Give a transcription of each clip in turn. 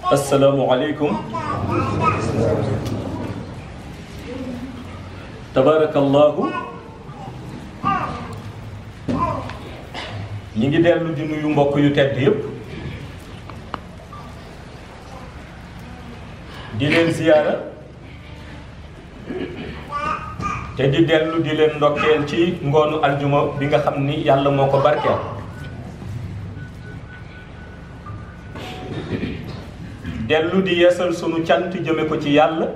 Assalamualaikum. Tabarakallahu. ñi ngi dellu di nuyu mbokk yu tedd yépp di leen ziyaara te di dellu di leen ndokkeel ci ngoonu aljuma bi nga xam ni yàlla moo ko barkeel dellu di yeesal sunu cant jëme ko ci yàlla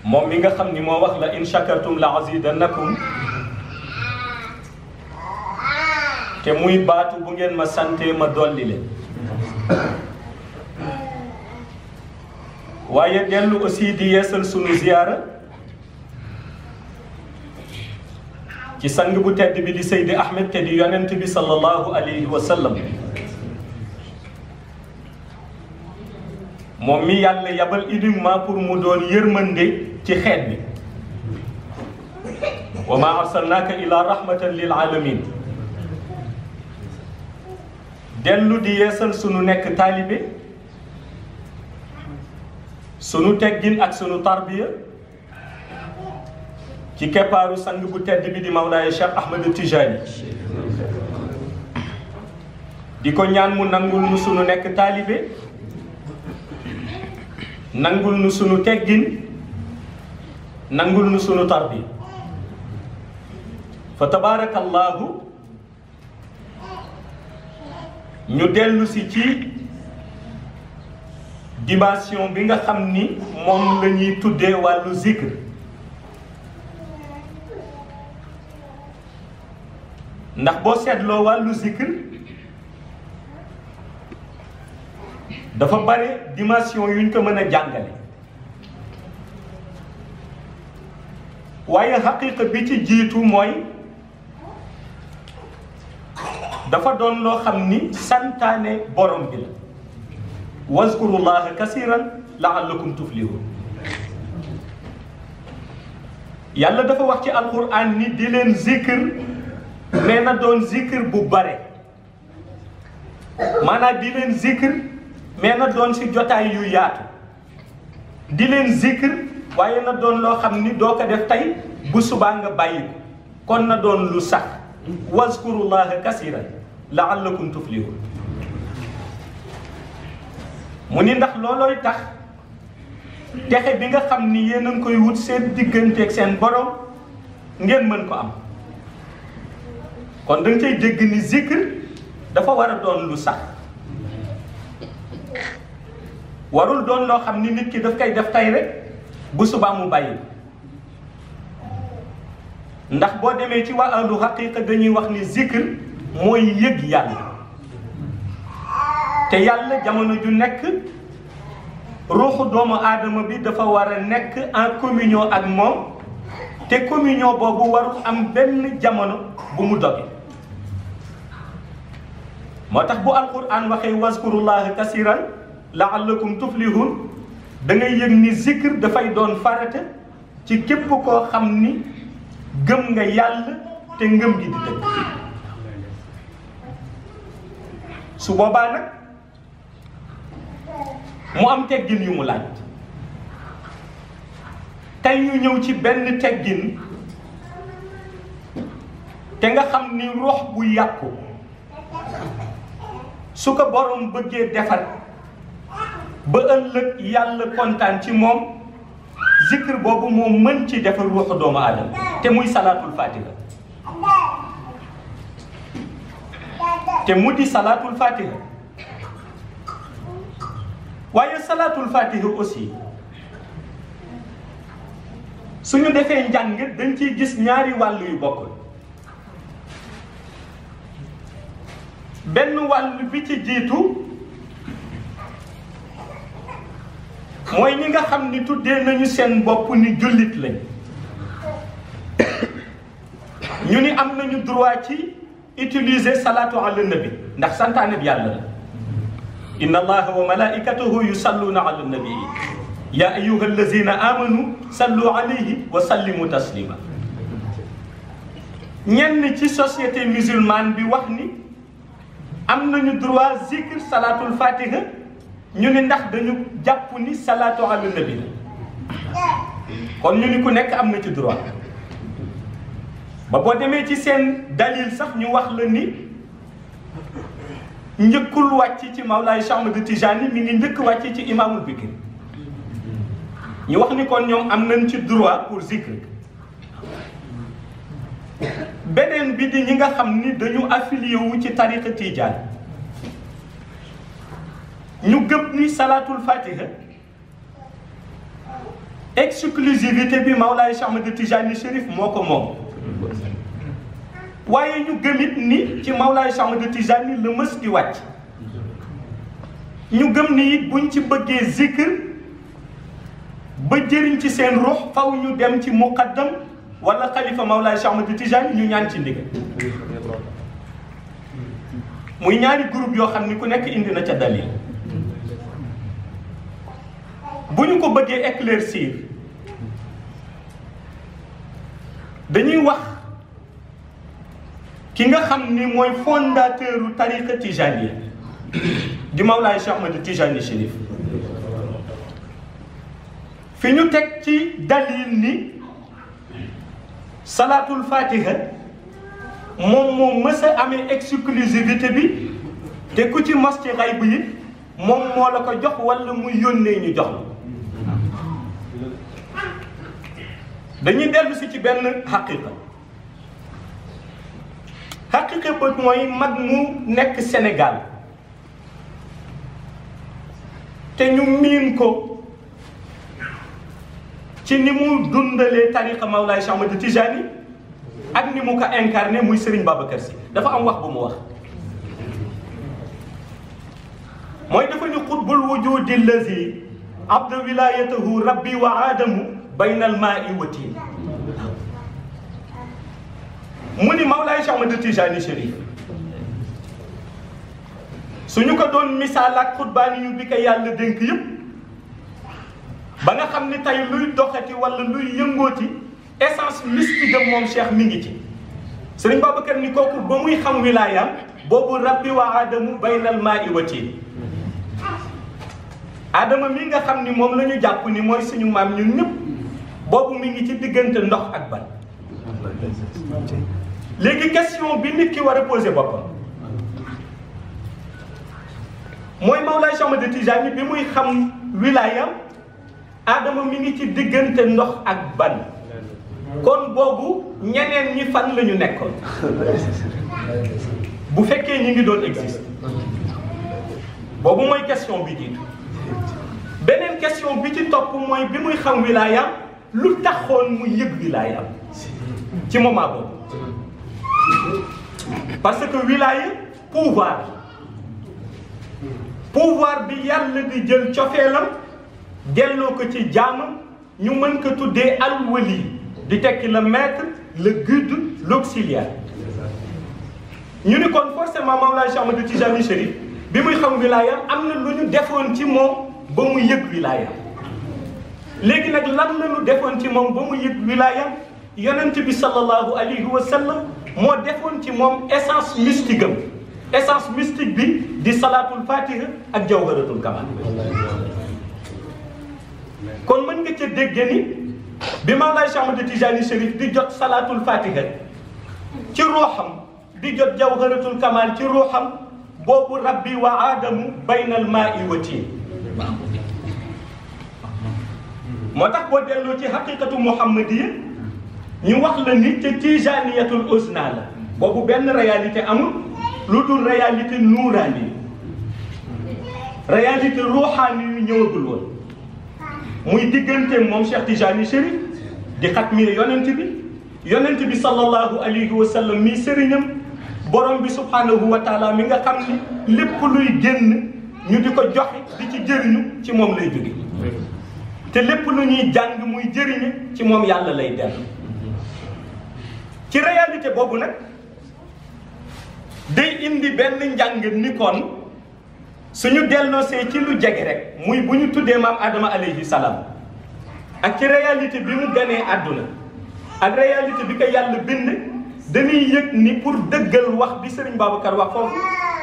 moom mi nga xam ni moo wax la in shakartum la azidannakum te muy baatu bu ngeen ma sante ma dolli leen waaye dellu aussi di yeesal sunu ziyaara ci sang bu tedd bi di Seydi Ahmed te di yonent bi sallallahu alayhi wa sallam moom mi yàlla yabal uniquement pour mu doon yërmande ci xeet bi wa ma arsalnaaka ila rahmatan lil alamin dellu di yeesal sunu nekk taalibe sunu teggin ak sunu tarbiya ci keppaaru sang bu tedd bi di Mawlaaya Cheikh Ahmed Tijani di ko ñaan mu nangul nu sunu nekk taalibe nangul nu sunu teggin nangul nu sunu tarbiya fa tabarakallahu ñu dellu si ci dimension bi nga xam ni moom la ñuy tuddee wàllu zikr ndax boo seetloo wàllu zikr dafa bare dimension yuñ ko mën a jàngale waaye xaqiiqa bi ci jiitu mooy dafa doon loo xam ni santaane borom bi la wazkurullaha kasiran la'allakum tuflihun yàlla dafa wax ci alquran ni di leen zikr mais na doon zikr bu bare maanaam di leen zikr mais na doon si jotaay yu yaatu di leen zikr waaye na doon loo xam ni doo ko def tey bu subaa nga bàyyi ko kon na doon lu sax wazkurullaha kasiran la'allakum tuflihun mu ni ndax loolooy tax texe bi nga xam ni yéen a ngi koy wut seen digganteeg seen borom ngeen mën ko am kon da nga cay dégg ni zikr dafa war a doon lu sax warul doon loo xam ni nit ki daf koy def tey rek bu subaa mu bàyyi ndax boo demee ci waa ahlu haqiqa dañuy wax ni zikr mooy yëg yàlla te yàlla jamono ju nekk ruuxu doomu aadama bi dafa war a nekk en communion ak moom te communion boobu warul am benn jamono bu mu doge moo tax bu alquran waxee wazkurullaha kasiran la'allakum tuflihun da ngay yëg ni zikr dafay doon farata ci képp koo xam ni gëm nga yàlla te ngëm gi di dëgg su boobaa nag mu am teggin yu mu laaj tey ñu ñëw ci benn teggin te nga xam ni ruux bu yàqu su ko borom bëggee defar ba ëllëg yàlla kontaan ci moom zikr boobu moo mën ci defar ruuxu doomu aadama te muy salaatul fatiha te mu di salaatul fatiha waaye salaatul fatiha aussi suñu defee njàng dañ ciy gis ñaari wàll yu bokkul benn wàll bi ci jiitu mooy ñi nga xam ni tuddee nañu seen bopp ni jullit lañ ñu ni am nañu droit ci utiliser salatu ala nabi ndax santaane bi yàlla la inna allaha wa malaikatahu yusalluna ala nabi ya ayyuha allazina amanu sallu alayhi wa sallimu taslima ñenn ci société musulmane bi wax ni am nañu droit zikr salatul fatiha ñu ni ndax dañu jàpp ni salatu ala nabi la kon ñu ni ku nekk am na ci droit ba boo demee ci seen dalil sax ñu wax la ni njëkkul wàcc ci Mawlaay Cheikh Ahmad Tijani mi ngi njëkk wàcc ci imaamul Bikri ñu wax ni kon ñoom am nañ ci droit pour zikr beneen bi di ñi nga xam ni dañu affilié wu ci tariqa Tijaan ñu gëm ni salatul fatiha exclusivité bi Mawlaay Cheikh Ahmad Tijani Chérif moo ko moom waaye ñu gëmit ni ci Mawlaay Cheikh Ahmad Tijani la mës di wàcc ñu gëm ni it buñ ci bëggee zikr ba jëriñ ci seen ruux faw ñu dem ci muqaddam wala xalifa Mawlaay Cheikh Ahmad Tijani ñu ñaan ci ndigal muy ñaari groupe yoo xam ni ku nekk indi na ca dalil bu ñu ko bëggee éclaircir dañuy wax ki nga xam ni mooy fondateur u tariqa Tijaniya di Mawlaay Cheikh Ahmad Tijani Chérif fi ñu teg ci dalil ni salatul fatiha moom moo mës a amee exclusivité bi te ku ci mos ci xayb yi moom moo la ko jox wala muy yónnee ñu jox la dañuy dellu si ci benn xaqiqa ba mooy mag mu nekk Sénégal te ñu miin ko ci ni mu dundalee tariqa Mawlaay Cheikh Ahmad Tijani ak ni mu ko incarné muy Serigne Babacar Sy dafa am wax bu mu wax mooy dafa ni xutbul wujudi allazi abda wilayatahu rabbi wa aadamu bayna al maai wa tiin mu ni Mawlaay Cheikh Ahmad Tijani Chérif suñu ko doon misaal ak xutbaani yu bi ko yàlla dénk yëpp ba nga xam ni tey luy doxati wala luy yëngooti essence mystique am moom Cheikh mi ngi ci Serigne Babacar ni kooku ba muy xam wilaayam boobu rabbi wa aadamu baynal maa i wa tiin Adama mi nga xam ni moom la ñu jàpp ni mooy suñu maam ñun ñëpp boobu mi ngi ci diggante ndox ak ban léegi question bi nit ki war a posé boppam mooy Mawlaay Cheikh Ahmad Tijani bi muy xam wilaayam Adama mi ngi ci diggante ndox ak ban kon boobu ñeneen ñi fan la ñu nekkoon bu fekkee ñi ngi doon existe boobu mooy question bi jiitu beneen question bi ci topp mooy bi muy xam wilaayam lu taxoon mu yëg wilaayam ci moment boobu parce que wilaaya pouvoir bi yàlla di jël cofeelam delloo ko ci jaamam ñu mën ko tuddee alwali di tekki le maître le guide l'auxiliaire ñu ni kon forcément Mawlaay Cheikh Ahmad Tijani Chérif bi muy xam wilaayam am na lu ñu defoon ci moom ba mu yëg wilaayam léegi nag lan la ñu defoon ci moom ba mu yëg wilaayam yonent bi sallallahu alayhi wa sallam moo defoon ci moom essence mystique am essence mystique bi di salatul fatiha ak jawharatul kamal kon mën nga ca dégge ni bi Mawlaay Cheikh Ahmad Tijani Chérif di jot salatul fatiha ci ruuxam di jot jawharatul kamal ci ruuxam boobu rabbi wa aadamu baynal maa'i wa tiin moo tax boo delloo ci xaqiqatu muhammadiya ñu wax la ni te tijaniyatul usna la boobu benn réalité amul lu dul réalité nuuraani réalité ruuxaani yu ñëwagul woon muy diggante moom Cheikh Tijani Chérif di xatmi yonent bi sallallahu alayhi wa sallam mi sëriñam borom bi subhanahu wa taala mi nga xam ni lépp luy génn ñu di ko joxe di ci jëriñu ci moom lay jóge te lépp lu ñuy jàng muy jëriñe ci moom yàlla lay dellu. ci réalité boobu nag day indi benn njàng ni kon suñu delloosee ci lu jege rek muy bu ñu tuddee maam Adama alayhi salaam ak ci réalité bi mu ganee àdduna ak réalité bi ko yàlla bind dañuy yëg ni pour dëggal wax bi Serigne Babacar wax foofu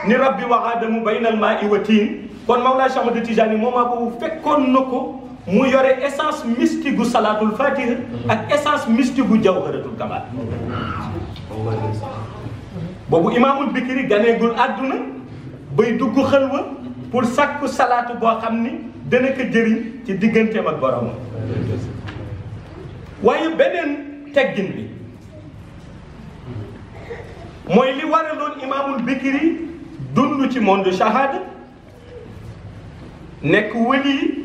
ni rabbi wa aadamu baynal maa'i wa tiin kon Mawlaa Cheikh Ahmad Tijaani moment boobu fekkoon na ko mu yore essence mystique gu salaatul fatiha ak essence mystique gu jawharatul kamal. boobu imaamul bikiri ganeegul àdduna bay dugg xëlwa pour sàkku salaatu boo xam ni dana ko jëriñ ci digganteem ak boromam. waaye beneen teggin bi mooy li waraloon imaamul bikiri dund ci monde shahada nekk wali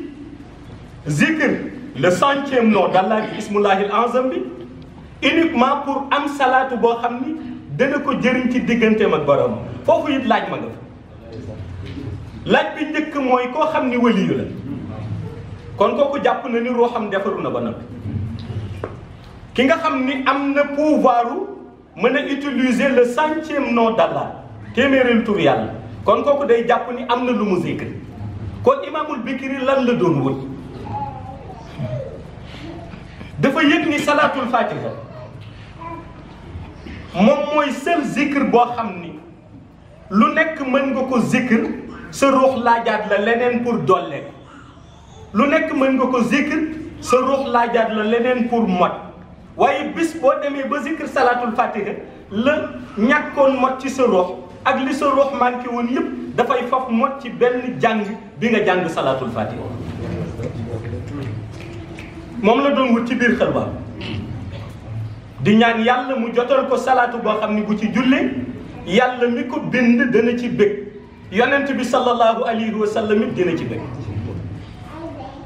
zikr le 100e nom d'Allah bi ismullahil azam bi uniquement pour am salaatu boo xam ni dana ko jëriñ ci digganteem ak borom foofu it laaj ma nga fa laaj bi njëkk mooy koo xam ni waliyu la kon kooku jàpp na ni ruuxam defaru na ba noppi ki nga xam ni am na pouvoiru mën a utiliser le 100e nom d'Allah téeméereel tur yàlla kon kooku day jàpp ni am na lu mu zikr kon imaamul bikiri lan la doon wut dafa yëg ni salaatul fatiha moom mooy seul zikr boo xam ni lu nekk mën nga ko zikr sa ruux laajaat la leneen pour dolle lu nekk mën nga ko zikr sa ruux laajaat la leneen pour mot waaye bis boo demee ba zikr salaatul fatiha la ñàkkoon mot ci sa ruux ak li sa ruux manqué woon yëpp dafay faf mot ci benn jàng bi nga jàng salaatul fatiha moom la doon wut ci biir xelwa di ñaan yàlla mu jotal ko salaatu boo xam ni bu ci jullee yàlla mi ko bind dana ci bëgg yonent bi sallallahu alayhi wa sallam it dina ci bëgg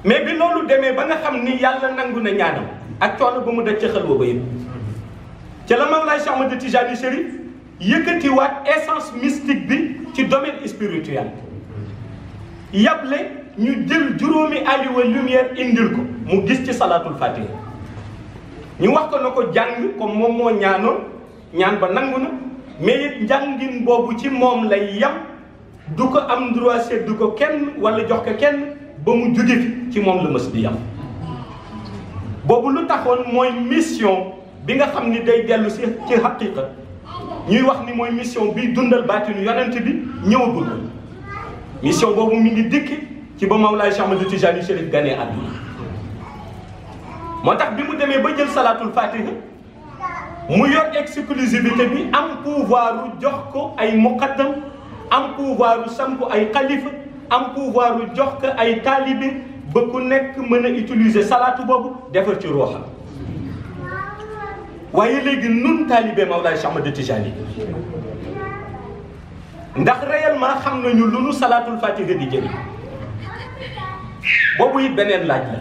mais bi loolu demee ba nga xam ni yàlla nangu na ñaanam ak coono ba mu daj ca xelwa ba yëpp ca la Mawlaay Cheikh Ahmad Tijani Chérif yëkkatiwaat essence mystique bi ci domaine spirituel yable ñu jël juróomi aliwa lumière indil ko mu gis ci salaatul fatiha ñu wax ko na ko jàng comme moom moo ñaanoon ñaan ba nangu na mais it njàngin boobu ci moom lay yam du ko am droit seddu ko kenn wala jox ko kenn ba mu jóge fi ci moom la mës di yam boobu lu taxoon mooy mission bi nga xam ni day dellu si ci haqiqa ñuy wax ni mooy mission bi dundal baatinu yonent bi ñëwagul mission boobu mi ngi dikki ci ba Mawlaay Cheikh Ahmad Tijani Chérif ganee àdduna moo tax bi mu demee ba jël salaatul fatiha mu yor exclusivité bi am pouvoir jox ko ay muqaddam am pouvoir samp ay xalifa am pouvoir jox ko ay taalibe ba ku nekk mën a utiliser salaatu boobu defar ci ruuxam waaye léegi nun taalibe Mawlaay Cheikh Ahmad Tijani ndax réellement xam nañu lu nu salaatul fatiha di jëriñ boobu it beneen laaj la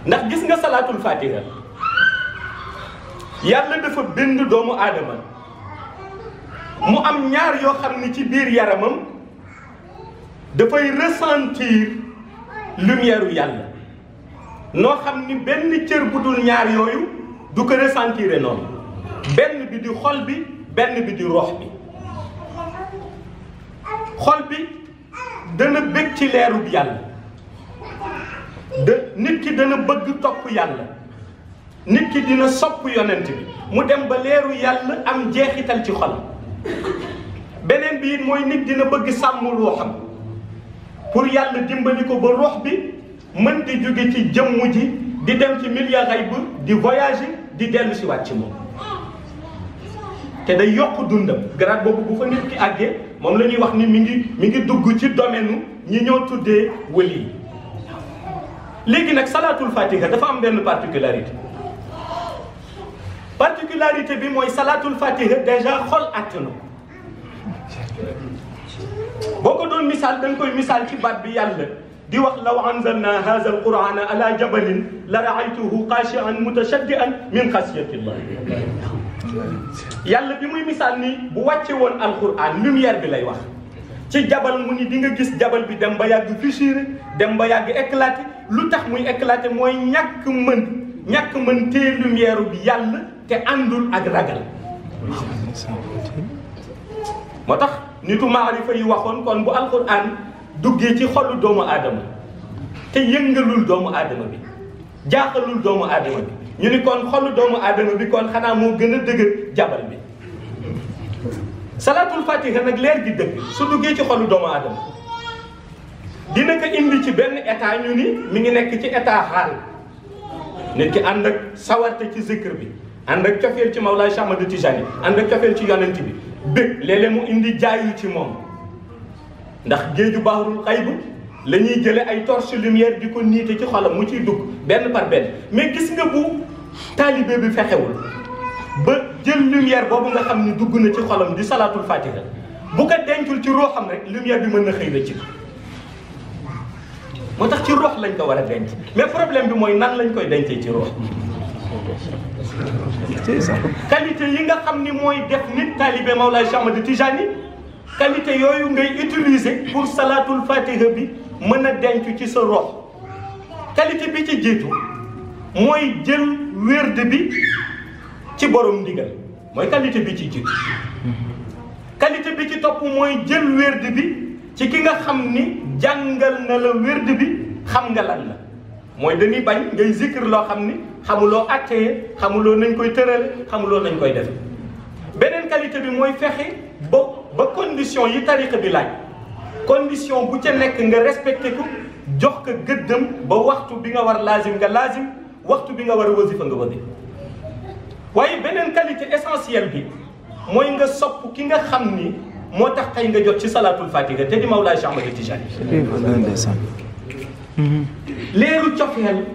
ndax gis nga salaatul fatiha yàlla dafa bind doomu aadama mu am ñaar yoo xam ni ci biir yaramam dafay ressentir lumière u yàlla noo xam ni benn cër bu dul ñaar yooyu du ko ressentir noonu benn bi di xol bi benn bi di rox bi xol bi dana bëgg ci leerub yàlla nit ki dana bëgg topp yàlla nit ki dina sopp yonent bi mu dem ba leeru yàlla am jeexital ci xol beneen bi it mooy nit dina bëgg sàmm ruuxam pour yàlla dimbali ko ba ruux bi mën di jóge ci jëmm ji di dem ci milieu xayb di voyager di dellu si waat ci moom te day yokk dundam grade boobu bu fa nit ki àggee moom la ñuy wax ni mi ngi dugg ci domaine ñi ñoo tuddee wali léegi nag salaatul fatiha dafa am benn particularité bi mooy salaatul fatiha déjà xol àttanu boo ko doon misaal da nga koy misaal ci baat bi yàlla di wax law anzalna hadha alqurana ala jabalin la raaytuhu xaashian mutashaddian min xasyatillah yàlla bi muy misaal ni bu wàcce woon alquran lumière bi lay wax ci jabal mu ni di nga gis jabal bi dem ba yàgg fissuré dem ba yàgg éclaté lu tax muy éclaté mooy ñàkk mën téye lumière bi yàlla te àndul ak ragal. moo tax nitu maarifa yi waxoon kon bu alquran duggee ci xolu doomu aadama te yëngalul doomu aadama bi jaaxalul doomu aadama bi ñu ni kon xolu doomu aadama bi kon xanaa moo gën a dëgër jabal bi. salaatul fatiha nag leer gi dëgg su duggee ci xolu doomu aadama dina ko indi ci benn état ñu ni mi ngi nekk ci état xaal nit ki ànd ak sawarte ci zikr bi ànd ak cofeel ci Mawlaay Cheikh Ahmad Tijani ànd ak cofeel ci yonent bi bëgg léeg-léeg mu indi jaayu ci moom ndax géeju bahrul xayb la ñuy jële ay torche lumière di ko niite ci xolam mu ciy dugg benn par benn mais gis nga bu taalibe bi fexewul ba jël lumière boobu nga xam ni dugg na ci xolam di salaatul fatiha bu ko dencul ci ruuxam rek lumière bi mën na xëy na ci moo tax ci ruux lañ ko war a denc mais problème bi mooy nan lañ koy dencee ci ruux. qualité yi nga xam ni mooy def nit taalibe Mawlaay Cheikh Ahmad Tijani qualité yooyu ngay utiliser pour salaatul fatiha bi mën a denc ci sa ruux. qualité bi ci jiitu mooy jël wérde bi ci borom ndigal mooy qualité bi ci jiitu. qualité bi ci topp mooy jël wérde bi ci ki nga xam ni jàngal na la wérde bi xam nga lan la mooy dañuy bañ ngay zikr loo xam ni xamuloo attee xamuloo nañ koy tërale xamuloo nañ koy def. beneen qualité bi mooy fexe ba condition yi tariqa bi laaj condition bu ca nekk nga respecté ko jox ko gëddam ba waxtu bi nga war laazim nga laazim waxtu bi nga war a wasifa nga wasifa. waaye beneen qualité essentielle bi mooy nga sopp ki nga xam ni moo tax tey nga jot ci salaatul fatiha te di Mawlaay Cheikh Ahmad Tijani. leeru cofeel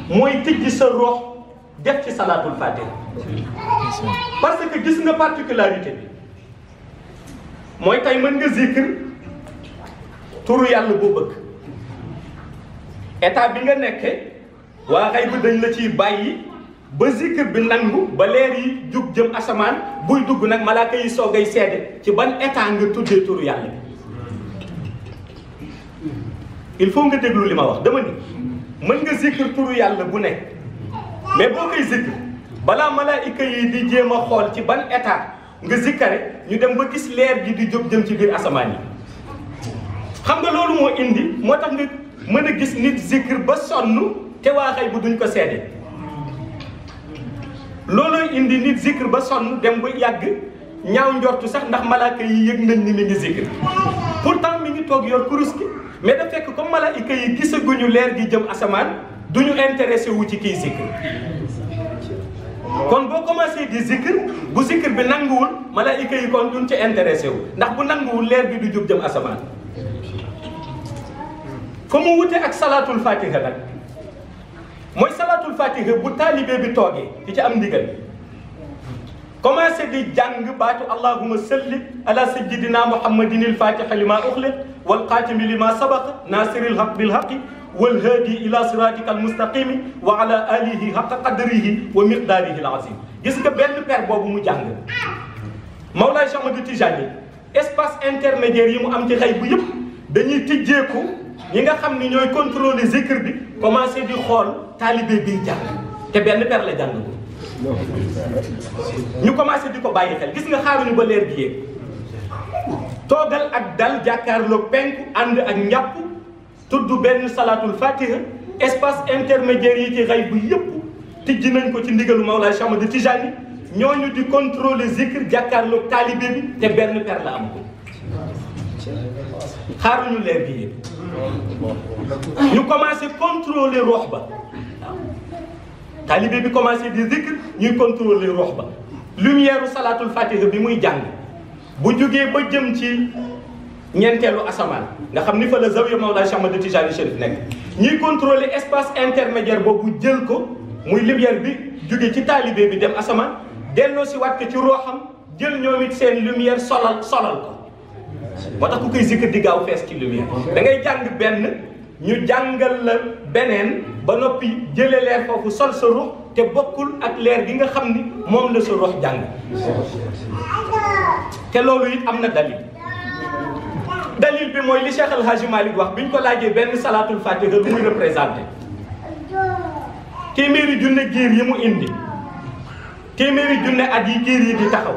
mooy tijji sa roox def ci salaatul fatiha parce que gis nga particularité bi mooy tey mën nga zikr turu yàlla boo bëgg état bi nga nekkee waa xëy bi dañ la ciy bàyyi ba zikr bi nangu ba leer yi jug jëm asamaan buy dugg nag malaaka yi soogay seede ci ban état nga tuddee turu yàlla bi. il faut nga déglu li ma wax dama ni mën nga zikr turu yàlla bu nekk mais boo koy zikr balaa malaayika yi di jéem a xool ci ban état nga zikkare ñu dem ba gis leer gi di jóg jëm ci biir asamaan yi. xam nga loolu moo indi moo tax nga mën a gis nit zikr ba sonn te waa xëy bu duñ ko seede loolooy indi nit zikr ba sonn dem ba yàgg ñaaw njortu sax ndax malaaka yi yëg nañ ni mi ngi zikr pourtant mi ngi toog yor kurus gi mais da fekk comme malaaka yi gisaguñu leer gi jëm asamaan duñu intéressé wu ci kii zikr. kon boo commencé di zikr bu zikr bi nanguwul malaaka yi kon duñ ci intéressé wu ndax bu nanguwul leer gi du jóg jëm asamaan. fa mu wute ak salaatul fatiha nag mooy salaatul fatiha bu taalibe bi toogee di ci am ndigal commencé di jàng baatu allahumma salli ala sayyidina muhammadin il fatiha lima uxliq wal xaatimi lima sabaqa nasiril haq bil haqi wal haadi ila siratika al mustaqimi wa ala alihi haqa qadrihi wa miqdaarihi al azim. gis nga benn per boobu mu jàng Mawlaay Cheikh Ahmad Tijani espace intermédiaire yi mu am ci xëy bu yëpp dañuy tijjeeku ñi nga xam ni ñooy contrôler zikr bi commencé di xool taalibe bi jàng te benn per la jàng ko ñu commencé di ko bàyyi xel gis nga xaaruñu ba leer gi yéeg toogal ak dal jàkkaarloo penku ànd ak njàpp tudd benn salaatul fatiha espace intermédiaire yi ci xëy bu yëpp tijji nañ ko ci ndigalu Mawlaay Cheikh Ahmad Tijani ñooñu di contrôler zikr jàkkaarloo taalibe bi te benn per la am ko xaaruñu leer gi yéeg ñu commencé contrôler ruux ba taalibe bi commencé di zikr ñuy contrôler ruux ba lumière salaatul fatiha bi muy jàng bu jógee ba jëm ci ñeenteelu asamaan nga xam ni fa la zawiya Mawlaay Cheikh Ahmad Tijani Chérif nekk ñuy contrôler espace intermédiaire boobu jël ko muy lumière bi jóge ci taalibe bi dem asamaan delloo si waat ko ci ruuxam jël ñoom it seen lumière solal ko moo tax ku koy zikr di gaaw fees ci lumière da ngay jàng benn ñu jàngal la beneen ba noppi jëlee leer foofu sol sa ruux te bokkul ak leer gi nga xam ni moom la sa ruux jàng te loolu it am na dalil dalil bi mooy li Cheikh El Hadji Malick wax biñ ko laajee benn salaatul fatiha lu muy représenté téeméeri junne giir yi mu indi téeméeri junne at yi giir yi di taxaw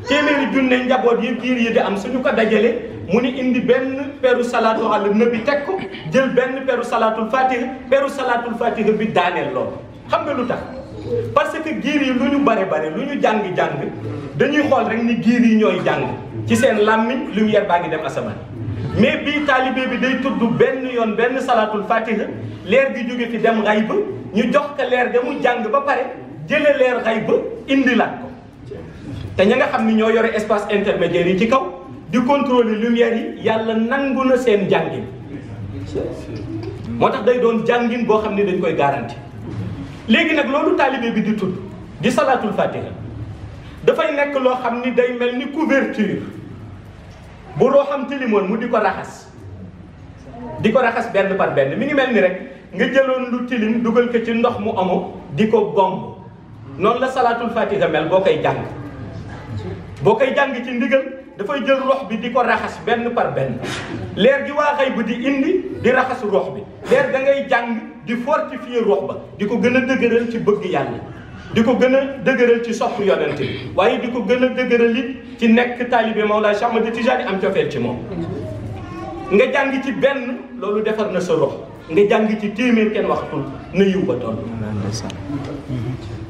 téeméeri junne njaboot yi giir yi di am suñu ko dajale mu ni indi benn peru salaatu ala nabi teg ko jël benn peru salaatul fatiha bi daaneel loolu xam nga lu tax parce que giir yi lu ñu bare lu ñu jàng-jàng dañuy xool rek ni giir yi ñooy jàng ci seen làmmiñ lumière baa ngi dem asamaan mais bii taalibe bi day tudd benn yoon benn salaatul fatiha leer gi jóge fi dem xay ba ñu jox ko leer ga mu jàng ba pare jële leer xay ba indilaat ko te ña nga xam ni ñoo yore espace intermédiaire yi ci kaw di contrôler lumière yi yàlla nangu na seen jàngin moo tax day doon jàngin boo xam ne dañ koy garanti léegi nag loolu taalibe bi di tudd di salaatul fatiha dafay nekk loo xam ni day mel ni couverture bu roo xam tilimoon mu di ko raxas benn par benn mi ngi mel ni rek nga jëloon lu tilim dugal ko ci ndox mu amoo di ko bomb noonu la salaatul fatiha mel boo koy jàng ci ndigal dafay jël rox bi di ko raxas benn par benn leer gi waa xay bu di indi di raxas rox bi leer da ngay jàng di fortifier rox ba di ko gën a dëgëral ci bëgg yàlla di ko gën a dëgëral ci sopp yonent bi waaye di ko gën a dëgëral it ci nekk taalibe Mawlaay Cheikh Ahmad Tijaani am cofeel ci moom nga jàng ci benn loolu defar na sa rox nga jàng ci téeméer kenn waxtul na yiw ba toll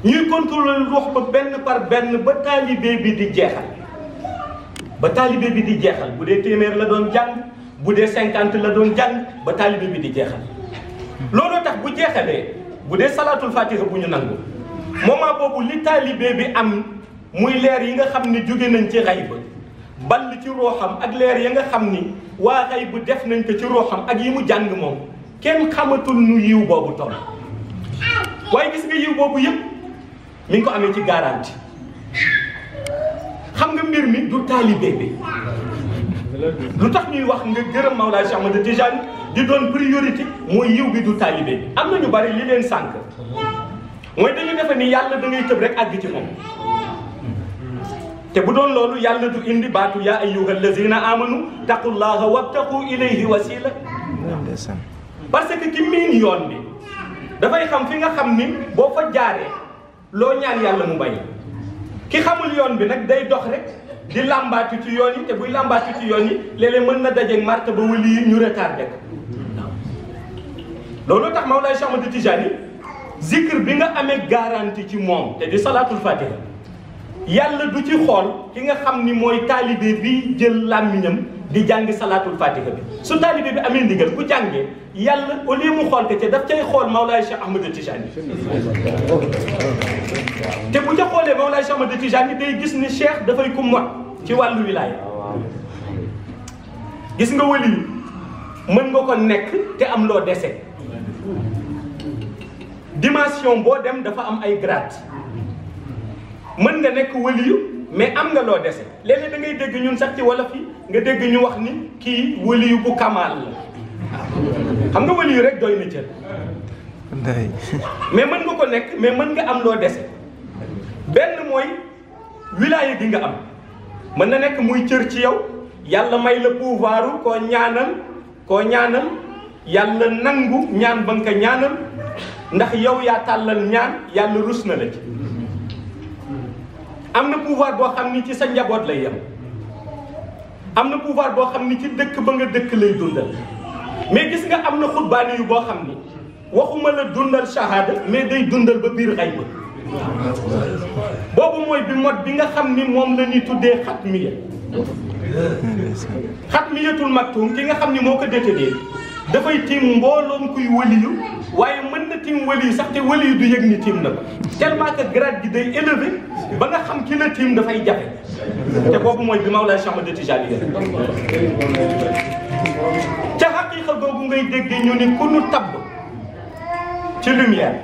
ñuy contrôler rox ba benn par benn ba taalibe bi di jeexal bu dee téeméer la doon jàng bu dee 50 la doon jàng ba taalibe bi di jeexal looloo tax bu jeexalee bu dee salaatul fatiha bu ñu nangu moment boobu li taalibe bi am muy leer yi nga xam ni jóge nañ ci xay ba ball ci rooxam ak leer ya nga xam ni waa xay bu def nañ ko ci rooxam ak yi mu jàng moom kenn xamatul nu yiw boobu toll waaye gis nga yiw boobu yëpp mi ngi ko amee ci garanti xam nga mbir mi du taalibe bi lu tax ñuy wax nga gërëm Mawlaay Cheikh Ahmad Tijaani di doon priorité mooy yiw bi du taalibe bi am na ñu bari li leen sànk mooy dañu defe ni yàlla da ngay tëb rek àgg ci moom te bu doon loolu yàlla du indi baatu yaa ayyuhal lazina amanu taqullaha wabtaqu ilayhi wasila parce que ki miin yoon bi dafay xam fi nga xam ni boo fa jaaree loo ñaan yàlla mu bay ki xamul yoon bi nag day dox rek di làmbaatu ci yoon yi te buy làmbaatu ci yoon yi léeg-léeg mën na dajeeg marta ba wali yi ñu retardé ko loolu tax Mawlaay Cheikh Ahmad Tijaani zikr bi nga amee garantie ci moom te di salaatul fatiha yàlla du ci xool ki nga xam ni mooy taalibe bi jël làmmiñam di jàng salaatul fatiha bi su taalibe bi amee ndigal bu jàngee yàlla au lieu mu xool ko te daf cay xool Mawlaay Cheikh Ahmad Tijaani te bu ca xoolee Mawlaay Cheikh Ahmad Tijaani day gis ni cheikh dafay ko mot ci wàllu wilaaya gis nga wali mën nga ko nekk te am loo dese dimension boo dem dafa am ay grade mën nga nekk waliyu mais am nga loo dese léeg-léeg da ngay dégg ñun sax ci wolof yi nga dégg ñu wax ni kii waliyu bu kamaal la xam nga waliyu rek doy na cër mais mën nga ko nekk mais mën nga am loo dese benn mooy wilaaya gi nga am mën na nekk muy cër ci yow yàlla may la pouvoiru koo ñaanal yàlla nangu ñaan ba nga ko ñaanal ndax yow yaa tàllal ñaan yàlla rus na la ci am na pouvoir boo xam ni ci sa njaboot lay yem am na pouvoir boo xam ni ci dëkk ba nga dëkk lay dundal mais gis nga am na xutbaani yu boo xam ni waxuma la dundal shahada mais day dundal ba biir xay ba boobu mooy bi mot bi nga xam ni moom la ñuy tuddee xatmiya xatmiyatul maktum ki nga xam ni moo ko détedee dafay tiim mbooloom kuy waliyu waaye mën na tiim waliyu sax te waliyu du yëg ni tiim na ko tellement que grade gi day élevé ba nga xam ki la tiim dafay jafe te boobu mooy bi Mawlaay Cheikh Ahmad Tijaani ca xaqiiqa googu ngay déggee ñu ni ku nu tabb ci lumière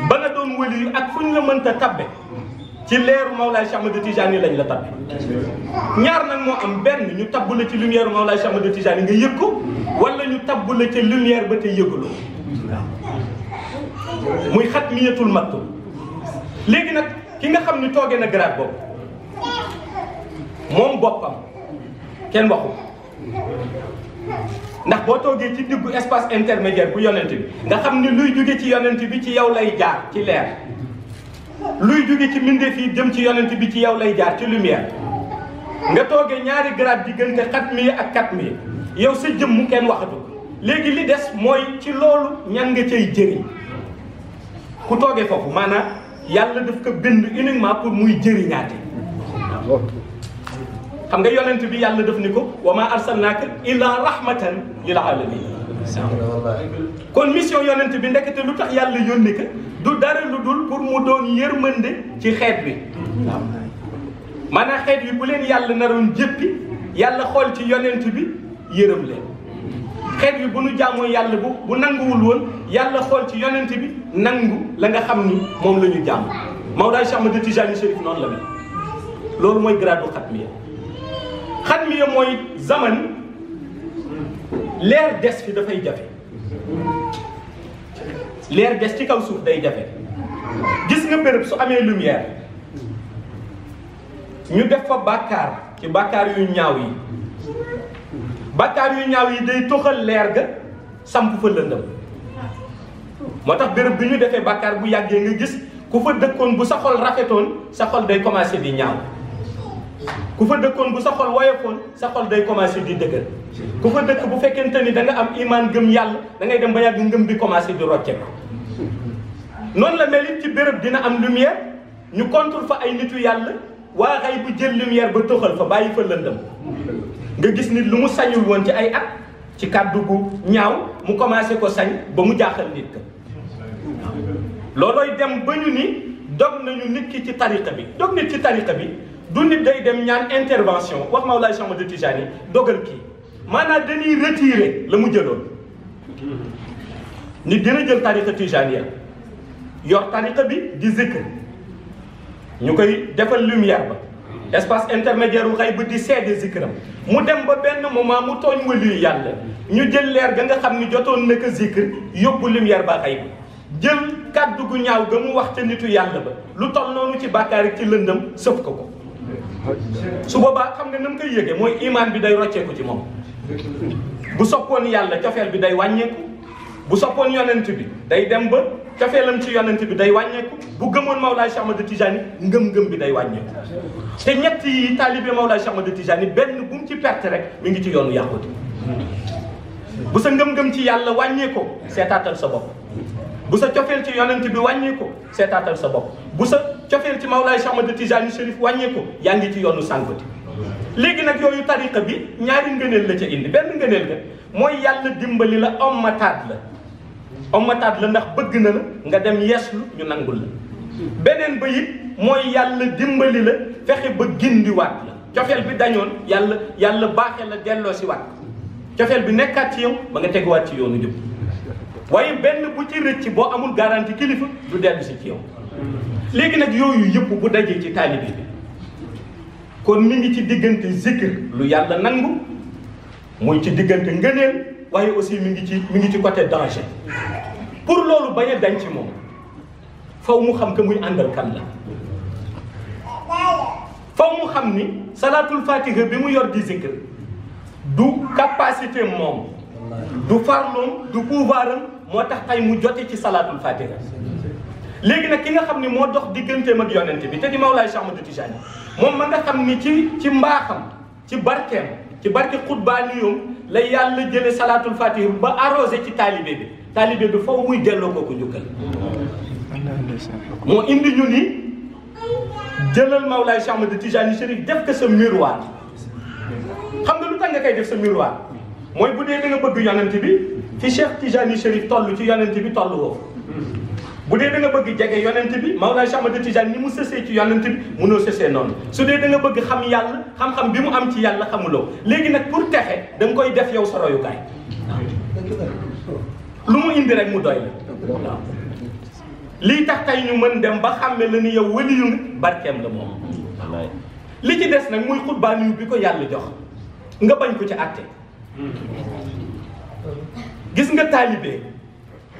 ba nga doon waliyu ak fu ñu la mënta tabbe ci leeru Mawlaay Cheikh Ahmad Tijaani lañ la tabbe ñaar nag moo am benn ñu tabb la ci lumière Mawlaay Cheikh Ahmad Tijaani nga yëg ko wala ñu tabb la ca lumière ba te yëguloo muy xatmiyatul maktum léegi nag ki nga xam ni toogee na grade boobu moom boppam kenn waxu ndax boo toogee ci diggu espace intermédiaire bu yonent bi nga xam ni luy jóge ci yonent bi ci yow lay jaar ci leer, luy jóge ci mbindeef yi jëm ci yonent bi ci yow lay jaar ci lumière, nga toogee ñaari grade diggante xatmiya ak katmiya, yow sa jëmm kenn waxatu ko. léegi li des mooy ci loolu ñan nga cay jëriñ. ku toogee foofu maanaam yàlla daf ko bind uniquement pour muy jëriñaate. xam nga yonent bi yàlla daf ni ko wa ma arsalnaaka illa rahmatan lil alamin. kon mission yonent bi ndekete lu tax yàlla yónni ko du dara lu dul pour mu doon yërmande ci xeet bi. maanaam xeet bi bu leen yàlla naroon jëppi yàlla xool ci yonent bi yërëm leen. xeet bi bu nu jaamoo yàlla bu nanguwul woon yàlla xool ci yonent bi nangu la nga xam ni moom la ñu jàmm. Mawlaay Cheikh Ahmad Tijani Chérif noonu la mel. loolu mooy gradu xatmiya. xatmiya mooy zaman leer des fi dafay jafe. leer des ci kaw suuf day jafe. gis nga béréb su amee lumière ñu def fa bàkkaar ci bàkkaar yu ñaaw yi. bàkkaar yu ñaaw yi day toxal leer ga samp fa lëndëm. moo tax béréb bi ñu defee bàkkaar bu yàggee nga gis ku fa dëkkoon bu sa xol rafetoon sa xol day commencé di ñaaw. ku fa dëkkoon bu sa xol woyofoon sa xol day commencé di dëgër. ku fa dëkk bu fekkente ni da nga am imaan gëm yàlla da ngay dem ba yàgg ngëm bi commencé di rocceeku. noonu la mel it ci béréb dina am lumière ñu contrôle fa ay nitu yàlla waa xay bu jël lumière ba toxal fa bàyyi fa lëndëm. nga gis nit lu mu sañul woon ci ay at ci kàddu gu ñaaw mu commencé ko sañ ba mu jaaxal nit ka. loolooy dem ba ñu ni dog nañu nit ki ci tariqa bi dog nit ci tariqa bi du nit day dem ñaan intervention wax Mawlaay Cheikh Ahmad Tijani dogal kii maanaam dañuy retirer la mu jëloon. nit dina jël tariqa tijaniya yor tariqa bi di zikr ñu koy defal lumière ba espace intermédiaire wu xay ba di seede zikram mu dem ba benn moment mu tooñ waliyu yàlla ñu jël leer ga nga xam ni jotoon na ko zikr yóbbu lumière ba xay ba jël kàddu gu ñaaw ga mu wax ca nitu yàlla ba lu toll noonu ci bàkkaar yi ci lëndëm sëf ko ko. su boobaa xam nga na mu koy yëgee mooy imaan bi day rocceeku ci moom. bu soppoon yàlla cofeel bi day wàññeeku bu soppoon yonent bi day dem ba cofeelam ci yonent bi day wàññeeku bu gëmoon Mawlaay Cheikh Ahmad Tijani ngëm-ngëm bi day wàññeeku. te ñett yi taalibe Mawlaay Cheikh Ahmad Tijani benn bu mu ci perte rek mi ngi ci yoonu yàqute. bu sa ngëm-ngëm ci yàlla wàññeekoo seetaatal sa bopp. bu sa cofeel ci yonent bi wàññeekoo seetaatal sa bopp. bu sa cofeel ci Mawlaay Cheikh Ahmad Tijani Chérif wàññeekoo yaa ngi ci yoonu sànkoti. léegi nag yooyu tariqa bi ñaari ngëneel la ca indi benn ngëneel ga mooy yàlla dimbali la ommataat la ndax bëgg na la nga dem yeeslu ñu nangul la. beneen ba it mooy yàlla dimbali la fexe ba gindiwaat la cofeel bi dañoon yàlla baaxee la delloo si waat cofeel bi nekkaat ci yow ba nga teguwaat ci yoonu jub. waaye benn bu ci rëcc boo amul garantie kilifa du dellu si ci yow. léegi nag yooyu yëpp bu dajee ci taalibe bi kon mi ngi ci diggante zikr lu yàlla nangu muy ci diggante ngëneel waaye aussi mi ngi ci côté danger. pour loolu bañ a dañ ci moom faw mu xam que muy àndal kan la. faw mu xam ni salaatul fatiha bi mu yor di zikr du capacité moom du farloom du pouvoiram moo tax tey mu jote ci salaatul fatiha. léegi nag ki nga xam ni moo dox digganteem ak yonent bi te di Mawlaay Cheikh Ahmad Tijani moom ma nga xam ni ci mbaaxam ci barkeem ci barke xutbaaniyoom la yàlla jële salaatul fatiha ba arrosé ci taalibe bi faw muy delloo kooku njukkal. moo indi ñu ni jëlal Mawlaay Cheikh Ahmad Tijani Chérif def ko sa miroir. xam nga lu tax nga koy def sa miroir mooy bu dee da nga bëgg yonent bi fi Cheikh Tijani Chérif toll ci yonent bi toll woo. bu dee da nga bëgg jege yonent bi Mawlaay Cheikh Ahmad Tijani ni mu sësee ci yonent bi mënoo sësee noonu. su dee da nga bëgg xam yàlla xam-xam bi mu am ci yàlla xamuloo léegi nag pour texe da nga koy def yow sa royukaay. lu mu indi rek mu doy la. waaw lii tax tey ñu mën dem ba xàmme la ni yow waliyu nga barkeem la moom. li ci des nag muy xutbaaniyu bi ko yàlla jox nga bañ ko ci àtte. gis nga taalibe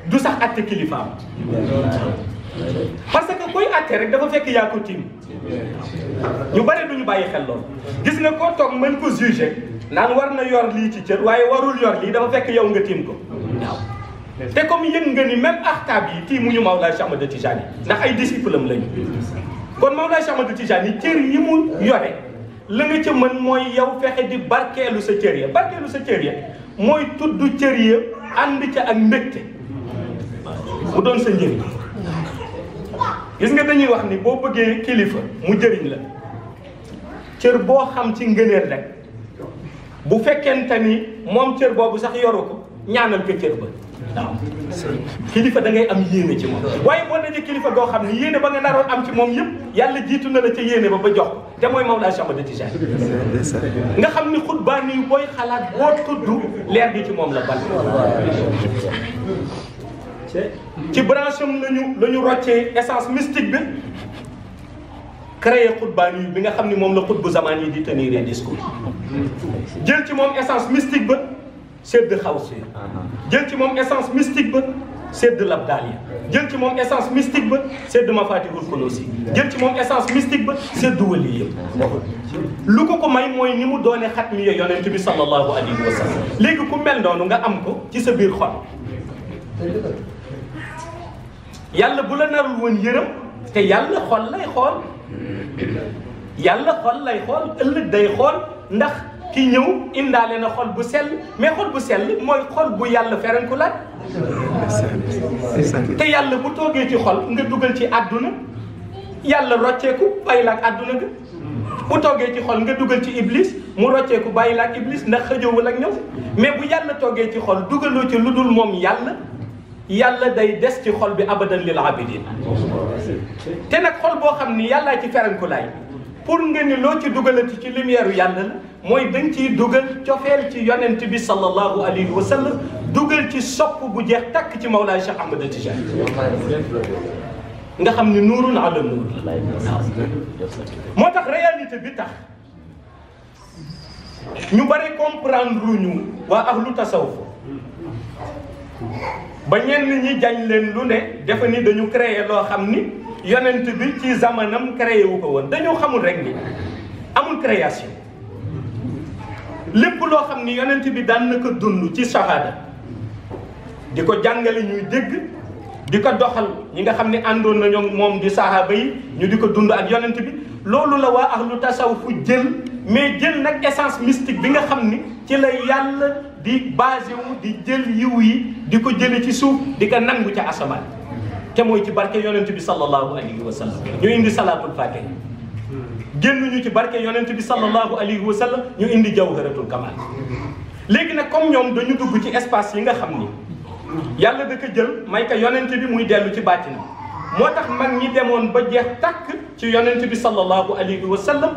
du sax àtte kilifaam. parce que koy àtte rek dafa fekk yaa ko tiim. ñu bare duñu bàyyi xel loolu. gis nga koo toog mën ko juger naan war na yor lii ci cër waaye warul yor lii dafa fekk yow nga tiim ko. waaw te comme yëg nga ni même ahkaam yi tiimuñu Mawlaay Cheikh Ahmad Tijani ndax ay disciple am lañu. kon Mawlaay Cheikh Ahmad Tijani cër yi mu yore la nga ca mën mooy yow fexe di barkeelu sa cër ya barkeelu sa cër ya mooy tudd cër ya ànd ca ak mbégte mu doon sa njëriñ. gis nga dañuy wax ni boo bëggee kilifa mu jëriñ la cër boo xam ci ngëneel rek bu fekkente ni moom cër boobu sax yoru ko ñaanal ko cër ba waaw kilifa da ngay am yéene ci moom. waaye boo dajee kilifa goo xam ni yéene ba nga naroon am ci moom yëpp yàlla jiitu na la ca yéene ba jox ko te mooy Mawlaay Cheikh Ahmad Tijani nga xam ni xutbaani yu booy xalaat boo tudd leer gi ci moom la bal ci branche am lañu roccee essence mystique bi créé xutbaani bi nga xam ni moom la xutbu zamaan yi di tenir discours jël ci moom essence mystique ba sedd xawsi jël ci moom essence mystique ba sedd labdaaliya jël ci moom essence mystique ba sedd mafatihul kunusi jël ci moom essence mystique ba sedd wali yëpp lu ko may mooy ni mu doone xatmi ya yonent bi sallallahu alayhi wa sallam léegi ku mel noonu nga am ko ci sa biir xol yàlla bu la narul woon yërëm te yàlla xol lay xool yàlla xol lay xool ëllëg day xool ndax ki ñëw indaale na xol bu sell mais xol bu sell mooy xol bu yàlla ferenku laaj te yàlla bu toogee ci xol nga dugal ci àdduna yàlla rocceeku bàyyi la ak àdduna ga bu toogee ci xol nga dugal ci iblis mu rocceeku bàyyi la ak iblis ndax xëjowul ak ñëw mais bu yàlla toogee ci xol dugaloo ci lu dul moom yàlla day des ci xol bi abadan lil abidin te nag xol boo xam ni yàllaa ci ferenku laay pour nga ni loo ci dugalati ci lumière yàlla la mooy dañ ciy dugal cofeel ci yonent bi sallallahu alayhi wa sallam dugal ci sopp bu jeex takk ci Mawlaay Cheikh Ahmad Tijani nga xam ni nuurun ala nuur la moo tax réalité bi tax ñu bari comprendre ñu waa ahlu tasawuf ba ñenn ñi jañ leen lu ne defe ni dañu créer loo xam ni yonent bi ci zamanam créé wu ko woon dañoo xamul rek ni amul création lépp loo xam ni yonent bi daan na ko dund ci shahada di ko jàngale ñuy dégg di ko doxal ñi nga xam ne àndoon nañoo moom di sahaaba yi ñu di ko dund ak yonent bi loolu la waa ahlu tasawuf jël mais jël nag essence mystique bi nga xam ni ci la yàlla di basé wu di jël yiw yi di ko jële ci suuf di ko nangu ca asamaan te mooy ci barke yonent bi sallallahu alayhi wa sallam ñu indi salaatul fatiha génnuñu ci barke yonent bi sallallahu alayhi wa sallam ñu indi jawharatul kamal léegi nag comme ñoom dañu dugg ci espace yi nga xam ni yàlla da ko jël may ko yonent bi muy dellu ci bàttina moo tax mag ñi demoon ba jeex tàkk ci yonent bi sallallahu alayhi wa sallam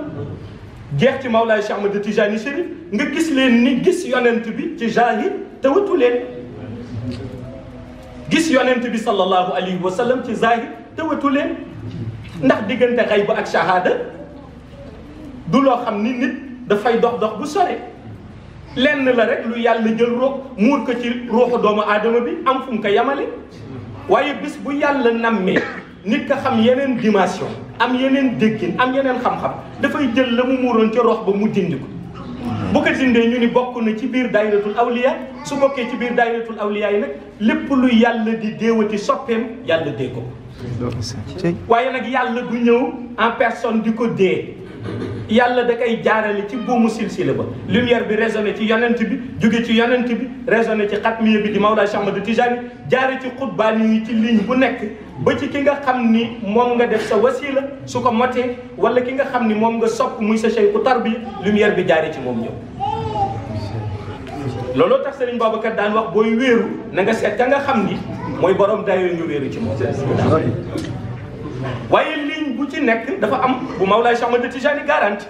jeex ci Mawlaay Cheikh Ahmad Tijani Chérif nga gis leen ni gis yonent bi ci zahir te watu leen gis yonent bi sallallahu alayhi wa sallam ci zahir te watu leen ndax diggante xayb ak shahada du loo xam ni nit dafay dox bu sore lenn la rek lu yàlla jël roog muur ko ci ruuxu doomu aadama bi am fu mu ko yamale waaye bis bu yàlla nammee nit ka xam yeneen dimension am yeneen déggin am yeneen xam-xam dafay jël la mu muuroon ci rox ba mu dindi ko bu ko dindee ñu ni bokk na ci biir daayiratul awliya su bokkee ci biir daayiratul awliya yi nag lépp lu yàlla di déewati soppeem yàlla dee ko waaye nag yàlla du ñëw en personne di ko dee yàlla da koy jaarale ci buumu silsile ba lumière bi résonné ci yonent bi jóge ci yonent bi résonné ci xatmiya bi di Mawlaay Cheikh Ahmad Tijani jaare ci xutbaani yi ci ligne bu nekk ba ci ki nga xam ni moom nga def sa wasila su ko motee wala ki nga xam ni moom nga sopp muy sa cheikhu tarbiya lumière bi jaare ci moom ñëw looloo tax Serigne Babacar daan wax booy wéeru na nga seet ka nga xam ni mooy borom dayoo ñu wéeru ci moom waaye ligne bu ci nekk dafa am bu Mawlaay Cheikh Ahmad Tijani garanti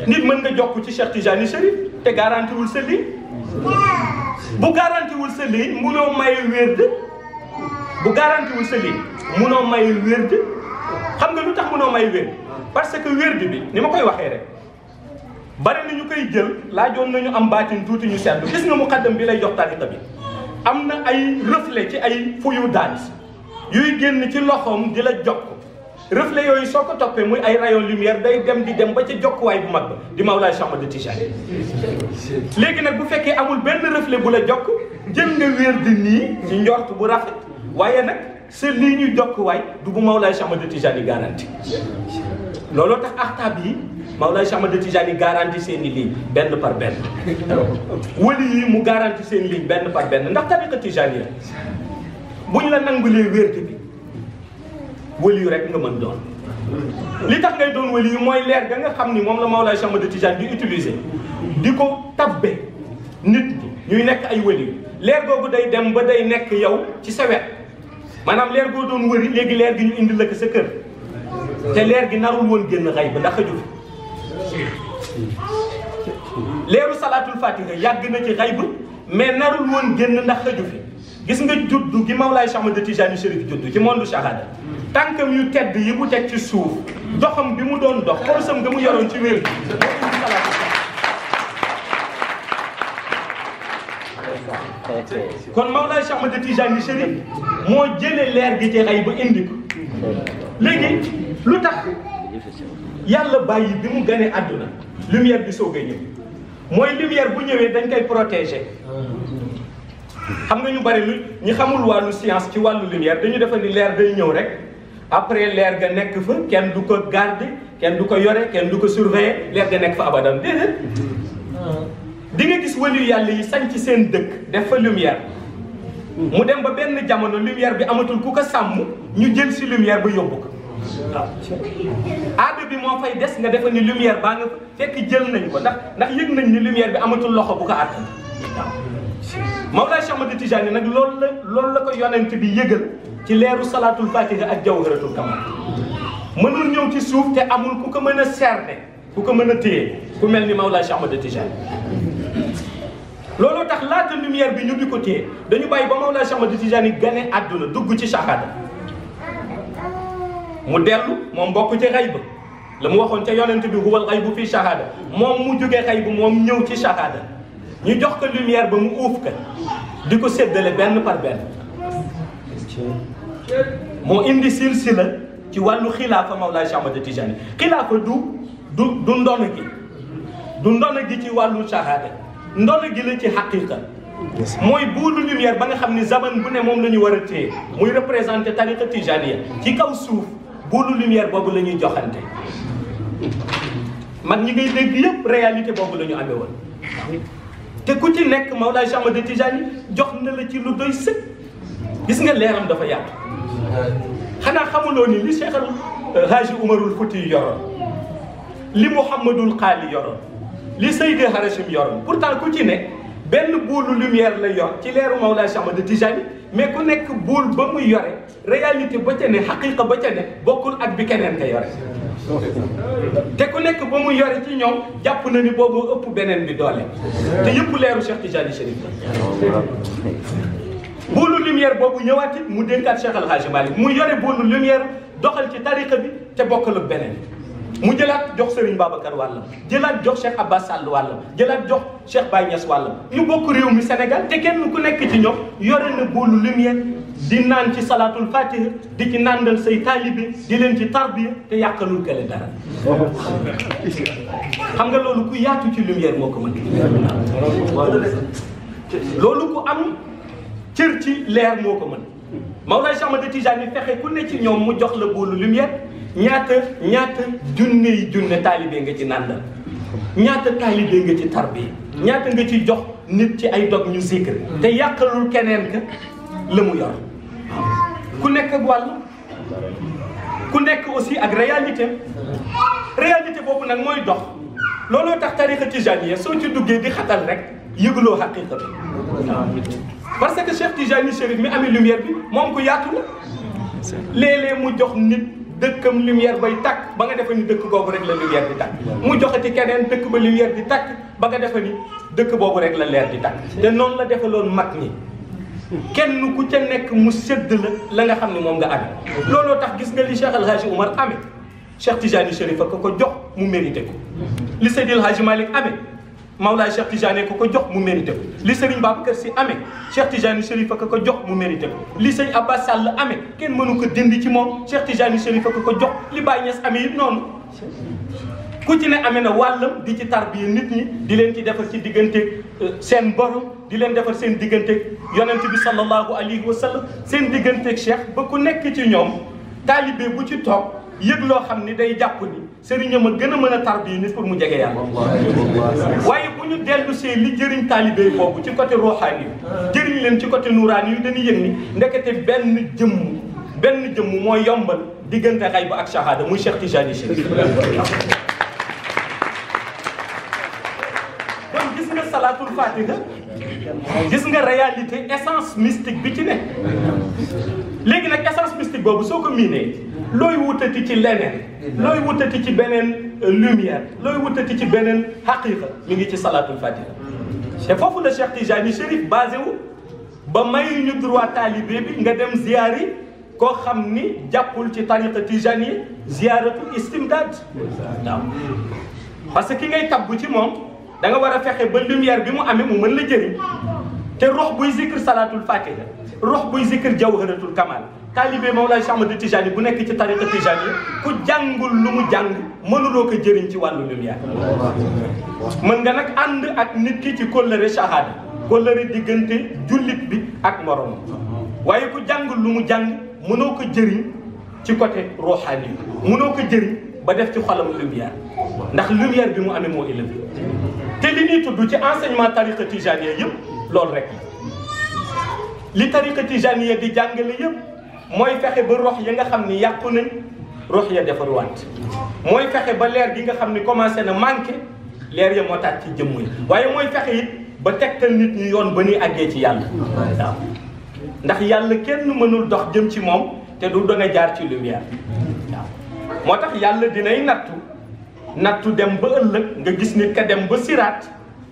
nit mën nga jokk ci Cheikh Tijani Chérif te garanti wul sa ligne bu garanti wul sa ligne munoo maye wérd bu garanti wul sa ligne munoo maye wérd xam nga lu tax munoo maye wérd parce que wérd bi ni ma koy waxee rek bari na ñu koy jël laajoon nañu am baatin tuuti ñu seetlu gis nga muqaddam bi lay jox tariqa bi am na ay reflet ci ay fuyu daal yuy génn ci loxoom di la jokk reflet yooyu soo ko toppee muy ay rayon lumière day dem di dem ba ca jokkuwaay bu mag ba di Mawlaay Cheikh Ahmad Tijani. léegi nag bu fekkee amul benn reflet bu la jokk jël nga wér di nii ci njort bu rafet waaye nag sa lii ñuy jokkuwaay du bu Mawlaay Cheikh Ahmad Tijani garanti. looloo tax axtaab yi Mawlaay Cheikh Ahmad Tijani garanti seen i ligne benn par benn wali yi mu garanti seen ligne benn par benn ndax tariqa Tijani buñ la nangulee wérde bi wali yu rek nga mën doon. li tax ngay doon wali yu mooy leer ga nga xam ni moom la Mawlaay Cheikh Ahmad Tijani di utiliser di ko tabbe nit ñi ñuy nekk ay wali yu leer googu day dem ba day nekk yow ci sa wet maanaam leer goo doon wëri léegi leer gi ñu indi la ko sa kër te leer gi narul woon génn xay ba ndax xaju fi leeru salaatul fatiha yàgg na ci xay ba mais narul woon génn ndax xaju fi. gis nga juddu gi Mawlaay Cheikh Ahmad Tijani Chérif juddu ci monde shahada tànkam yu tedd yi mu teg ci suuf doxam bi mu doon dox xorosam nga mu yoroon ci wér gi kon Mawlaay Cheikh Ahmad Tijani Chérif moo jëlee leer gi ci xay ba indi ko léegi lu tax yàlla bàyyi bi mu gane àdduna lumière bi soog a ñëw mooy lumière bu ñëwee dañ koy protéger. xam nga ñu bari lu ñi xamul wàllu science ci wàllu lumière dañu defa ni leer day ñëw rek après leer ga nekk fa kenn du ko garder kenn du ko yore kenn du ko surveiller leer ga nekk fa abadan déedéet. di nga gis waliyu yàlla yi sañ ci seen dëkk def fa lumière mu dem ba benn jamono lumière bi amatul ku ko sàmm ñu jël si lumière ba yóbbu ko waaw aada bi moo fay des nga defa ni lumière baa nga fekk jël nañ ko ndax yëg nañ ni lumière bi amatul loxo bu ko àttan waaw. Mawlaay Cheikh Ahmad Tijani nag loolu la ko yonent bi yëgal ci leeru salaatul fatiha ak jawharatul kamal mënul ñëw ci suuf te amul ku ko mën a cerner ku ko mën a téye ku mel ni Mawlaay Cheikh Ahmad Tijani. looloo tax laata lumière bi ñu di ko téye dañu bàyyi ba Mawlaay Cheikh Ahmad Tijani gane àdduna dugg ci shahada mu dellu moom bokk ci xayb la mu waxoon ca yonent bi huwal xaybu fii shahada moom mu jógee xayb moom ñëw ci shahada ñu jox ko lumière ba mu uuf ka di ko séddale benn par benn moo indi silsila ci wàllu xilaafa Mawlaay Cheikh Ahmad Tijani xilaafa du ndono gi ci wàllu shahada ndono gi la ci xaqiqa mooy buulu lumière ba nga xam ni zaman bu ne moom la ñu war a téye muy représenté tariqa tijaniya ci kaw suuf buulu lumière boobu la ñuy joxante mag ñi ngay dégg yëpp réalité boobu la ñu amee woon te ku ci nekk Mawlaay Cheikh Ahmad Tijani jox na la ci lu doy sëkk gis nga leeram dafa yaatu xanaa xamuloo ni li Cheikh Haaji Umarul Fuuti yoroon li Muhammadul Xaali yoroon li Seydi Harachim yoroon pourtant ku ci nekk benn buulu lumière la yor ci leeru Mawlaay Cheikh Ahmad Tijani mais ku nekk buul ba muy yore réalité ba ca ne xaqiqa ba ca ne bokkul ak bi keneen ka yore te ku nekk ba mu yore ci ñoom jàpp na ni boobu ëpp beneen bi doole te yëpp leeru Cheikh Tijani Chérif la buulu lumière boobu ñëwaat it mu dénkaat Cheikh El Hadji Malick mu yore buulu lumière doxal ci tariqa bi te bokkul ak beneen mu jëlaat jox Serigne Babacar wàllam jëlaat jox Cheikh Abbas Sall wàllam jëlaat jox Cheikh Baye Niass wàllam ñu bokk réew mi Sénégal te kenn ku nekk ci ñoom yore na buulu lumière di naan ci salaatul fatiha di ci nàndal say taalibe di leen ci tarbiya te yàqalul kële dara xam nga loolu ku yaatu ci lumière moo ko mën loolu ku am cër ci leer moo ko mën Mawlaay Cheikh Ahmad Tijani fexe ku ne ci ñoom mu jox la buulu lumière ñaata junne taalibe nga ci nàndal ñaata taalibe nga ci tarbiya ñaata nga ci jox nit ci ay dog ñu zikr te yàqalul keneen ka la mu yor ku nekk ak wàll ku nekk aussi ak réalité boobu nag mooy dox looloo tax tariqa tijaniya soo ci duggee di xatal rek yëguloo xaqiqa bi parce que Cheikh Tijani Chérif mi amee lumière bi moom ku yaatu la léeg-léeg mu jox nit dëkkam lumière bay tàkk ba nga defe ni dëkk boobu rek la lumière di tàkk mu joxati keneen dëkk ba lumière di tàkk ba nga defe ni dëkk boobu rek la leer di tàkk te noonu la defaloon mag ñi kenn ku ca nekk mu sédd la nga xam ne moom nga amee looloo tax gis nga li Cheikh El Hadji Oumar amee Cheikh Tijani Chérif ko jox mu mérité ko li Seydi El Hadji Malick amee Mawlaay Cheikh Tidiane ko jox mu mérité ko li Serigne Babacar Sy amee Cheikh Tidiane Chérif ko jox mu mérité ko li Serigne Abbas Sall amee kenn mënu ko dindi ci moom Cheikh Tidiane Chérif ko jox li Baye Niass amee it noonu ku ci ne amee na wàllam di ci tarbiya nit ñi di leen ci defar ci diggante seen borom di leen defar seen digganteeg yonent bi sallallahu alayhi wa sallam seen digganteeg Cheikh ba ku nekk ci ñoom taalibe bu ci toog yëg loo xam ni day jàpp ni sëriñam a gën a mën a tarbiya nit pour mu jege yàlla. waaye bu ñu dellu see li jëriñ taalibe boobu ci côté ruuxaani yi jëriñ leen ci côté nuuraani yi dañuy yëg ni ndekete benn jëmm mooy yombal diggante xayb ak shahada muy Cheikh Tidiane Chérif. kon gis nga salaatul fatiha gis nga réalité essence mystique bi ci ne léegi nag essence mystique boobu soo ko miinee looy wutati ci leneen looy wutati ci beneen lumière looy wutati ci beneen xaqiqa mi ngi ci salaatul fatiha te foofu la Cheikh Tidiane Chérif basé wu ba may ñu droit talibé bi nga dem ziyaari koo xam ni jàppul ci tariqa tijani ziyaaratul istimdad waaw parce que ki ngay tabbu ci moom da nga war a fexe ba lumière bi mu amee mu mën la jëriñ te rox buy zikr salaatul fatiha rox buy zikr jawharatul kamal taalibe Mawlaay Cheikh Ahmad Tijani bu nekk ci tariqa tijani ku jàngul lu mu jàng mënuloo ko jëriñ ci wàllu lumière. mën nga nag ànd ak nit ki ci kóllëre shahada kóllëre diggante jullit bi ak morom waaye ku jàngul lu mu jàng mënoo ko jëriñ ci côté ruuxaani mënoo ko jëriñ ba def ci xolam lumière ndax lumière bi mu amee moo élevé te li ñuy tudd ci enseignement tariqa tijaniya yëpp loolu rek li tariqa tijaniya di jàngale yëpp mooy fexe ba rox ya nga xam ni yàqu nañ rox ya defaruwaat mooy fexe ba leer gi nga xam ni commencé na manqué leer ya moo tax ci jëmm yi waaye mooy fexe it ba tegtal nit ñi yoon ba ñuy àggee ci yàlla waaw ndax yàlla kenn mënul dox jëm ci moom te du da nga jaar ci lumière waaw moo tax yàlla dinay nattu dem ba ëllëg nga gis nit ka dem ba siraat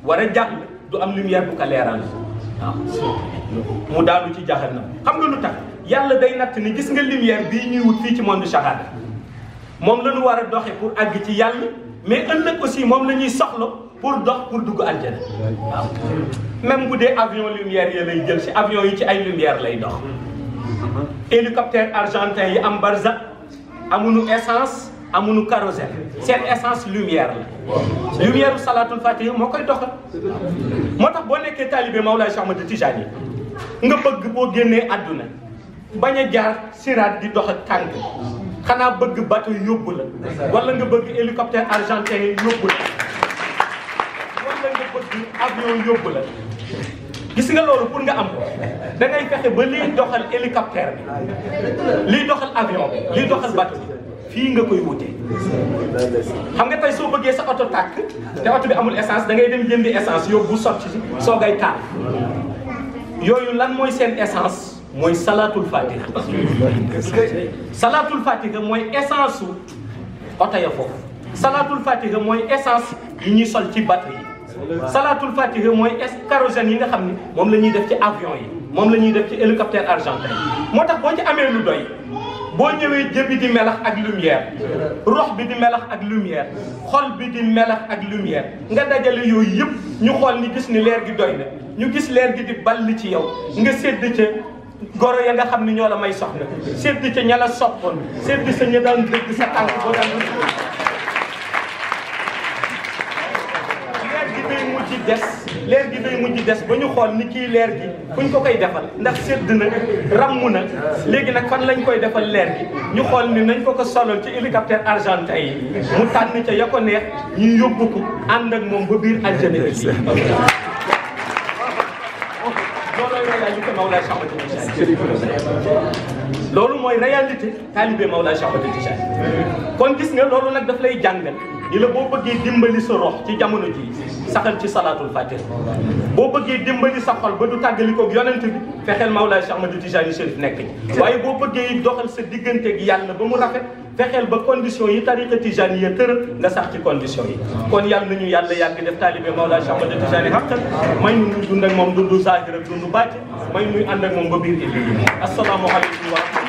war a jàll du am lumière bu ko leeral waaw mu daanu ci jahannam xam nga lu tax yàlla day natt ni gis nga lumière bii ñuy wut fii ci monde shahada moom la ñu war a doxe pour àgg ci yàlla mais ëllëg aussi moom la ñuy soxla pour dox pour dugg aljana waaw même bu dee avion lumière yi lay jël si avion yi ci ay lumière lay dox hélicoptère argentin yi am barzak amuñu essence amuñu kérosène seen essence lumière la lumière u salaatul fatiha moo koy doxal moo tax boo nekkee talibé Mawlaay Cheikh Ahmad Tijani nga bëgg boo génnee àdduna bañ a jaar siraat di dox ak tànk xanaa bëgg bateau yóbbu la wala nga bëgg hélicoptère argentin yóbbu la wala nga bëgg avion yóbbu la gis nga loolu pour nga am ko da ngay fexe ba liy doxal hélicoptère bi liy doxal avion bi liy doxal bateau bi fii nga koy wutee xam nga tey soo bëggee sa oto tàkk te oto bi amul essence da ngay dem jëndi essence yóbbu sotti si soo ngay taal yooyu lan mooy seen essence mooy salaatul fatiha salaatul fatiha mooy essence su oto ya foofu salaatul fatiha mooy essence yi ñuy sol ci bateau yi salaatul fatiha mooy kérosène yi nga xam ni moom la ñuy def ci avion yi moom la ñuy def ci hélicoptère argentin yi moo tax boo ci amee lu doy boo ñëwee jëbi di melax ak lumière rox bi di melax ak lumière xol bi di melax ak lumière nga dajale yooyu yëpp ñu xool ni gis ni leer gi doy na ñu gis leer gi di ball ci yow nga sédd ca goro ya nga xam ni ñoo la may soxna sédd ca ña la soppoon sédd sa ña daan dëgg sa tànk boo daan leer gi day mujj des ba ñu xool ni kii leer gi fuñ ko koy defal ndax sédd na ramm na léegi nag fan lañ koy defal leer gi ñu xool ni nañ ko ko solal ci hélicoptère argentin yi mu tànn ca ya ko neex ñu yóbbu ko ànd ak moom ba biir aljana bi loolu mooy réalité talibé Mawlaay Cheikh Ahmad Tijani kon gis nga loolu nag daf lay jàngal ni la boo bëggee dimbali sa rox ci jamono ji saxal ci salaatul fatiha boo bëggee dimbali sa xol ba du tàggalikoog yonent bi fexeel Mawlaay Cheikh Ahmad Tijani Chérif nekk ci waaye boo bëggee doxal sa digganteeg yàlla ba mu rafet fexeel ba condition yi tariqa tijani ya tëral nga sax ci condition yi kon yàlla nañu yàlla yàgg def talibé Mawlaay Cheikh Ahmad Tijani xaqal may nu ñuy dund ak moom dundu zahir ak dundu baatin may nuy ànd ak moom ba biir illi assalaamu aleykum wa rahmatulah